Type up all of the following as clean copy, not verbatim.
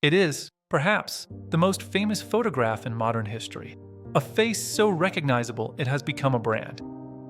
It is, perhaps, the most famous photograph in modern history. A face so recognizable it has become a brand.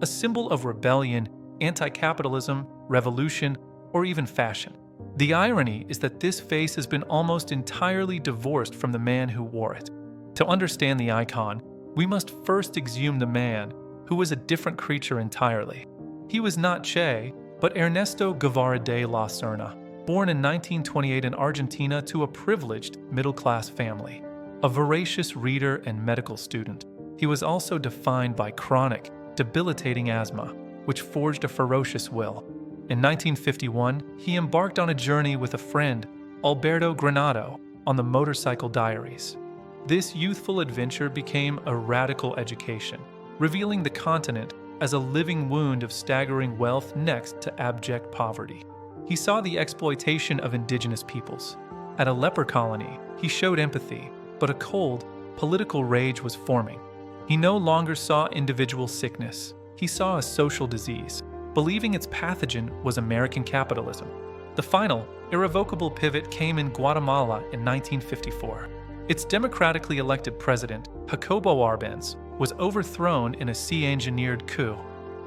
A symbol of rebellion, anti-capitalism, revolution, or even fashion. The irony is that this face has been almost entirely divorced from the man who wore it. To understand the icon, we must first exhume the man, who was a different creature entirely. He was not Che, but Ernesto Guevara de la Serna, born in 1928 in Argentina to a privileged middle-class family. A voracious reader and medical student, he was also defined by chronic, debilitating asthma, which forged a ferocious will. In 1951, he embarked on a journey with a friend, Alberto Granado, on the Motorcycle Diaries. This youthful adventure became a radical education, revealing the continent as a living wound of staggering wealth next to abject poverty. He saw the exploitation of indigenous peoples. At a leper colony, he showed empathy, but a cold, political rage was forming. He no longer saw individual sickness. He saw a social disease, believing its pathogen was American capitalism. The final, irrevocable pivot came in Guatemala in 1954. Its democratically elected president, Jacobo Arbenz, was overthrown in a sea-engineered coup.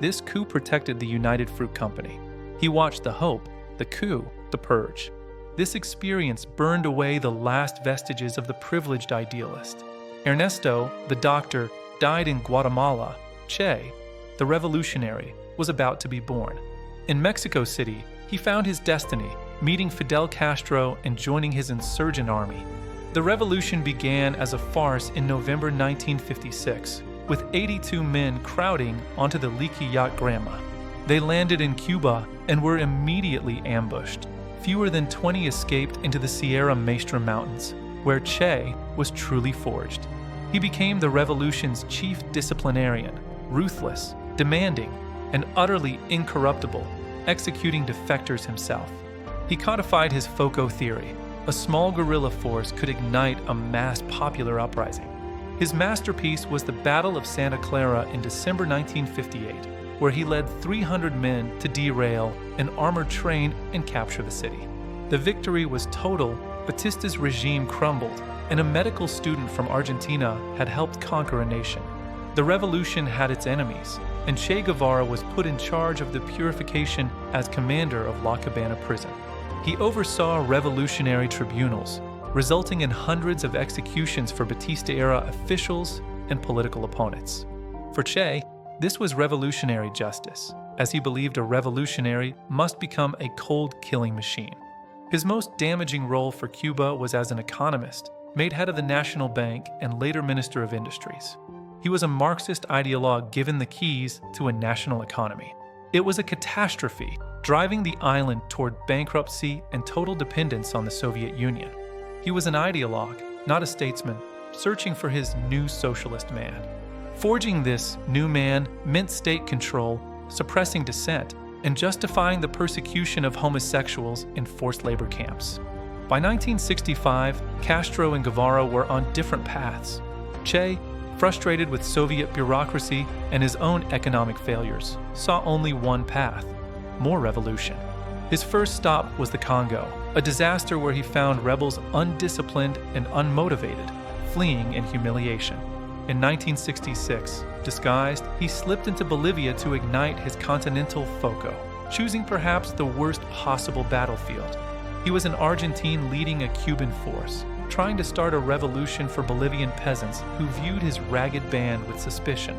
This coup protected the United Fruit Company. He watched the hope, the coup, the purge. This experience burned away the last vestiges of the privileged idealist. Ernesto, the doctor, died in Guatemala. Che, the revolutionary, was about to be born. In Mexico City, he found his destiny, meeting Fidel Castro and joining his insurgent army. The revolution began as a farce in November 1956, with 82 men crowding onto the leaky yacht Grandma. They landed in Cuba and were immediately ambushed. Fewer than 20 escaped into the Sierra Maestra Mountains, where Che was truly forged. He became the revolution's chief disciplinarian, ruthless, demanding, and utterly incorruptible, executing defectors himself. He codified his FOCO theory. A small guerrilla force could ignite a mass popular uprising. His masterpiece was the Battle of Santa Clara in December 1958, where he led 300 men to derail an armored train and capture the city. The victory was total. Batista's regime crumbled, and a medical student from Argentina had helped conquer a nation. The revolution had its enemies, and Che Guevara was put in charge of the purification as commander of La Cabana prison. He oversaw revolutionary tribunals, resulting in hundreds of executions for Batista-era officials and political opponents. For Che, this was revolutionary justice, as he believed a revolutionary must become a cold-killing machine. His most damaging role for Cuba was as an economist, made head of the National Bank and later Minister of Industries. He was a Marxist ideologue given the keys to a national economy. It was a catastrophe, driving the island toward bankruptcy and total dependence on the Soviet Union. He was an ideologue, not a statesman, searching for his new socialist man. Forging this new man meant state control, suppressing dissent, and justifying the persecution of homosexuals in forced labor camps. By 1965, Castro and Guevara were on different paths. Che, frustrated with Soviet bureaucracy and his own economic failures, saw only one path: more revolution. His first stop was the Congo, a disaster where he found rebels undisciplined and unmotivated, fleeing in humiliation. In 1966, disguised, he slipped into Bolivia to ignite his continental FOCO, choosing perhaps the worst possible battlefield. He was an Argentine leading a Cuban force, trying to start a revolution for Bolivian peasants who viewed his ragged band with suspicion.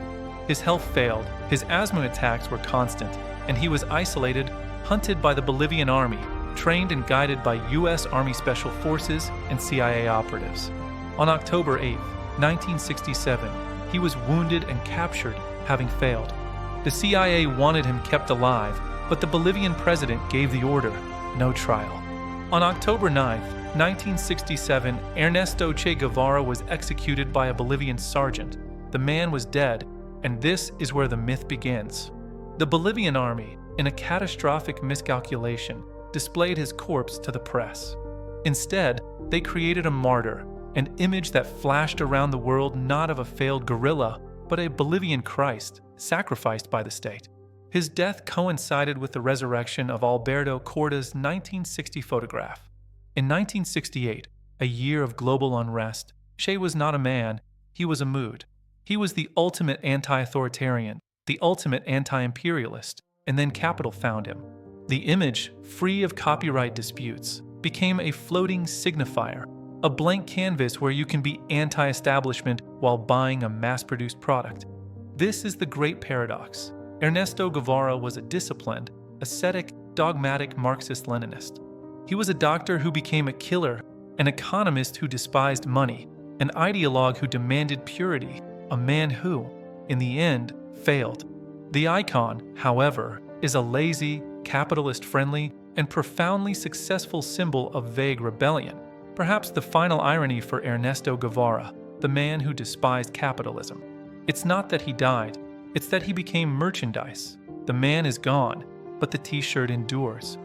His health failed, his asthma attacks were constant, and he was isolated, hunted by the Bolivian army, trained and guided by U.S. Army Special Forces and CIA operatives. On October 8, 1967, he was wounded and captured, having failed. The CIA wanted him kept alive, but the Bolivian president gave the order: no trial. On October 9, 1967, Ernesto Che Guevara was executed by a Bolivian sergeant. The man was dead, and this is where the myth begins. The Bolivian army, in a catastrophic miscalculation, displayed his corpse to the press. Instead, they created a martyr, an image that flashed around the world not of a failed guerrilla, but a Bolivian Christ, sacrificed by the state. His death coincided with the resurrection of Alberto Corda's 1960 photograph. In 1968, a year of global unrest. Che was not a man, he was a mood. He was the ultimate anti-authoritarian, the ultimate anti-imperialist, and then capital found him. The image, free of copyright disputes, became a floating signifier, a blank canvas where you can be anti-establishment while buying a mass-produced product. This is the great paradox. Ernesto Guevara was a disciplined, ascetic, dogmatic Marxist-Leninist. He was a doctor who became a killer, an economist who despised money, an ideologue who demanded purity, a man who, in the end, failed. The icon, however, is a lazy, capitalist-friendly, and profoundly successful symbol of vague rebellion. Perhaps the final irony for Ernesto Guevara, the man who despised capitalism. It's not that he died, it's that he became merchandise. The man is gone, but the t-shirt endures.